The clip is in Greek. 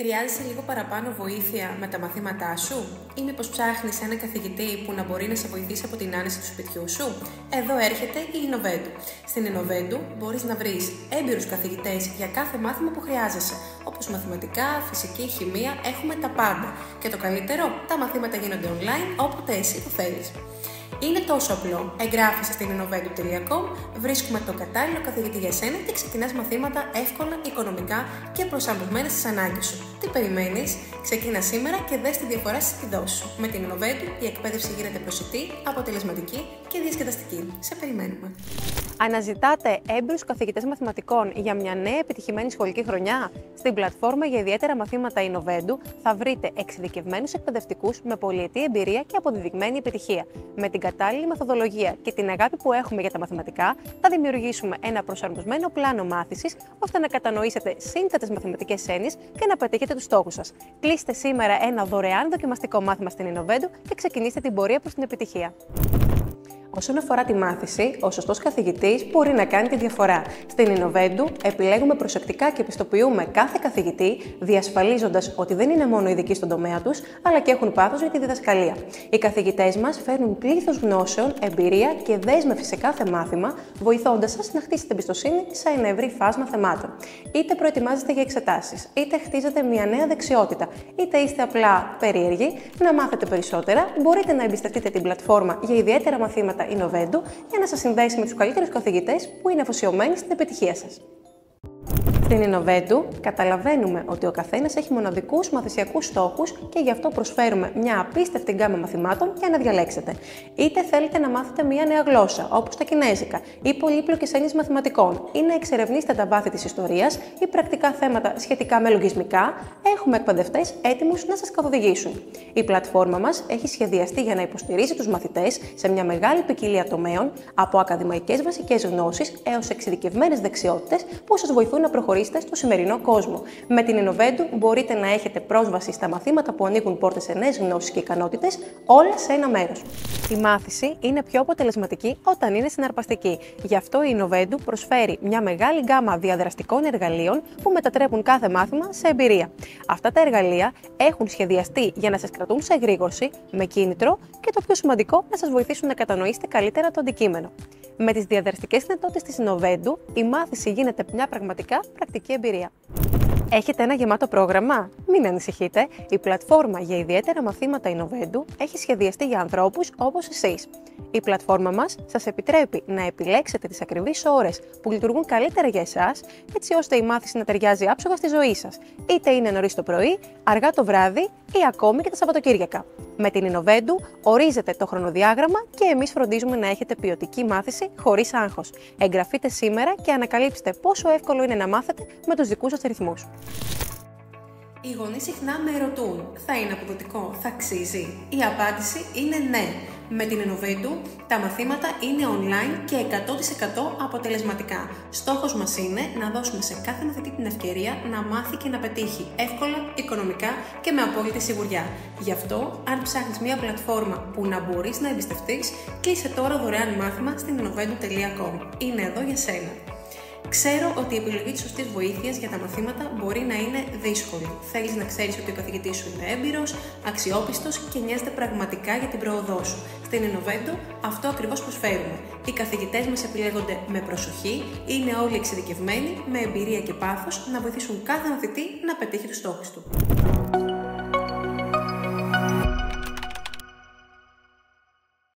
Χρειάζεσαι λίγο παραπάνω βοήθεια με τα μαθήματά σου, ή μήπως ψάχνεις έναν καθηγητή που να μπορεί να σε βοηθήσει από την άνεση του σπιτιού σου? Εδώ έρχεται η Innovendu. Στην Innovendu μπορείς να βρεις έμπειρους καθηγητές για κάθε μάθημα που χρειάζεσαι, όπως μαθηματικά, φυσική, χημεία, έχουμε τα πάντα. Και το καλύτερο, τα μαθήματα γίνονται online όποτε εσύ το θέλεις. Είναι τόσο απλό. Εγγράφεσαι στην innovendu.com, βρίσκουμε τον κατάλληλο καθηγητή για σένα και ξεκινάς μαθήματα εύκολα, οικονομικά και προσαρμοσμένα στις ανάγκες σου. Τι περιμένεις? Ξεκίνα σήμερα και δες τη διαφορά στις επιδόσεις σου. Με την Innovendu η εκπαίδευση γίνεται προσιτή, αποτελεσματική και διασκεδαστική. Σε περιμένουμε. Αναζητάτε έμπειρους καθηγητές μαθηματικών για μια νέα επιτυχημένη σχολική χρονιά? Στην πλατφόρμα για ιδιαίτερα μαθήματα Innovendu θα βρείτε εξειδικευμένους εκπαιδευτικούς με πολυετή εμπειρία και αποδεδειγμένη επιτυχία. Με την κατάλληλη μεθοδολογία και την αγάπη που έχουμε για τα μαθηματικά, θα δημιουργήσουμε ένα προσαρμοσμένο πλάνο μάθησης ώστε να κατανοήσετε σύνθετες μαθηματικές έννοιες και να πετύχετε τους στόχους σας. Κλείστε σήμερα ένα δωρεάν δοκιμαστικό μάθημα στην Innovendu και ξεκινήστε την πορεία προς την επιτυχία. Όσον αφορά τη μάθηση, ο σωστός καθηγητής μπορεί να κάνει τη διαφορά. Στην Innovendu επιλέγουμε προσεκτικά και πιστοποιούμε κάθε καθηγητή, διασφαλίζοντας ότι δεν είναι μόνο ειδικοί στον τομέα τους, αλλά και έχουν πάθος για τη διδασκαλία. Οι καθηγητές μας φέρνουν πλήθος γνώσεων, εμπειρία και δέσμευση σε κάθε μάθημα, βοηθώντας σας να χτίσετε εμπιστοσύνη σε ένα ευρύ φάσμα θεμάτων. Είτε προετοιμάζεστε για εξετάσεις, είτε χτίζετε μια νέα δεξιότητα, είτε είστε απλά περίεργοι να μάθετε περισσότερα, μπορείτε να εμπιστευτείτε την πλατφόρμα για ιδιαίτερα μαθήματα Innovendu για να σας συνδέσει με τους καλύτερους καθηγητές που είναι αφοσιωμένοι στην επιτυχία σας. Στην Innovendu καταλαβαίνουμε ότι ο καθένας έχει μοναδικούς μαθησιακούς στόχους και γι' αυτό προσφέρουμε μια απίστευτη γκάμα μαθημάτων για να διαλέξετε. Είτε θέλετε να μάθετε μια νέα γλώσσα, όπως τα κινέζικα, ή πολύπλοκες έννοιες μαθηματικών, ή να εξερευνήσετε τα βάθη της ιστορίας ή πρακτικά θέματα σχετικά με λογισμικά, έχουμε εκπαιδευτές έτοιμους να σας καθοδηγήσουν. Η πλατφόρμα μας έχει σχεδιαστεί για να υποστηρίζει τους μαθητές σε μια μεγάλη ποικιλία τομέων, από ακαδημαϊκές βασικές γνώσεις έως εξειδικευμένες δεξιότητες που σας βοηθούν να προχωρήσετε στο σημερινό κόσμο. Με την Innovendu μπορείτε να έχετε πρόσβαση στα μαθήματα που ανοίγουν πόρτες σε νέες γνώσεις και ικανότητες, όλα σε ένα μέρος. Η μάθηση είναι πιο αποτελεσματική όταν είναι συναρπαστική. Γι' αυτό η Innovendu προσφέρει μια μεγάλη γκάμα διαδραστικών εργαλείων που μετατρέπουν κάθε μάθημα σε εμπειρία. Αυτά τα εργαλεία έχουν σχεδιαστεί για να σας κρατούν σε εγρήγορση, με κίνητρο και το πιο σημαντικό, να σας βοηθήσουν να κατανοήσετε καλύτερα το αντικείμενο. Με τις διαδραστικές δυνατότητες της Innovendu, η μάθηση γίνεται μια πραγματικά πρακτική εμπειρία. Έχετε ένα γεμάτο πρόγραμμα? Μην ανησυχείτε, η πλατφόρμα για ιδιαίτερα μαθήματα Innovendu έχει σχεδιαστεί για ανθρώπους όπως εσείς. Η πλατφόρμα μας σας επιτρέπει να επιλέξετε τις ακριβείς ώρες που λειτουργούν καλύτερα για εσάς, έτσι ώστε η μάθηση να ταιριάζει άψογα στη ζωή σας. Είτε είναι νωρίς το πρωί, αργά το βράδυ ή ακόμη και τα Σαββατοκύριακα. Με την Innovendu ορίζετε το χρονοδιάγραμμα και εμείς φροντίζουμε να έχετε ποιοτική μάθηση χωρίς άγχος. Εγγραφείτε σήμερα και ανακαλύψτε πόσο εύκολο είναι να μάθετε με τους δικούς σας ρυθμούς. Οι γονείς συχνά με ρωτούν, θα είναι αποδοτικό, θα αξίζει? Η απάντηση είναι ναι. Με την Innovendu τα μαθήματα είναι online και 100% αποτελεσματικά. Στόχος μας είναι να δώσουμε σε κάθε μαθητή την ευκαιρία να μάθει και να πετύχει εύκολα, οικονομικά και με απόλυτη σιγουριά. Γι' αυτό, αν ψάχνεις μια πλατφόρμα που να μπορείς να εμπιστευτείς, κλείσε τώρα δωρεάν μάθημα στην innovendu.com. Είναι εδώ για σένα. Ξέρω ότι η επιλογή της σωστής βοήθειας για τα μαθήματα μπορεί να είναι δύσκολη. Θέλεις να ξέρεις ότι ο καθηγητής σου είναι έμπειρος, αξιόπιστος και νοιάζεται πραγματικά για την πρόοδό σου. Στην Innovendu αυτό ακριβώς προσφέρουμε. Οι καθηγητές μας επιλέγονται με προσοχή, είναι όλοι εξειδικευμένοι, με εμπειρία και πάθος να βοηθήσουν κάθε μαθητή να πετύχει τους στόχους του.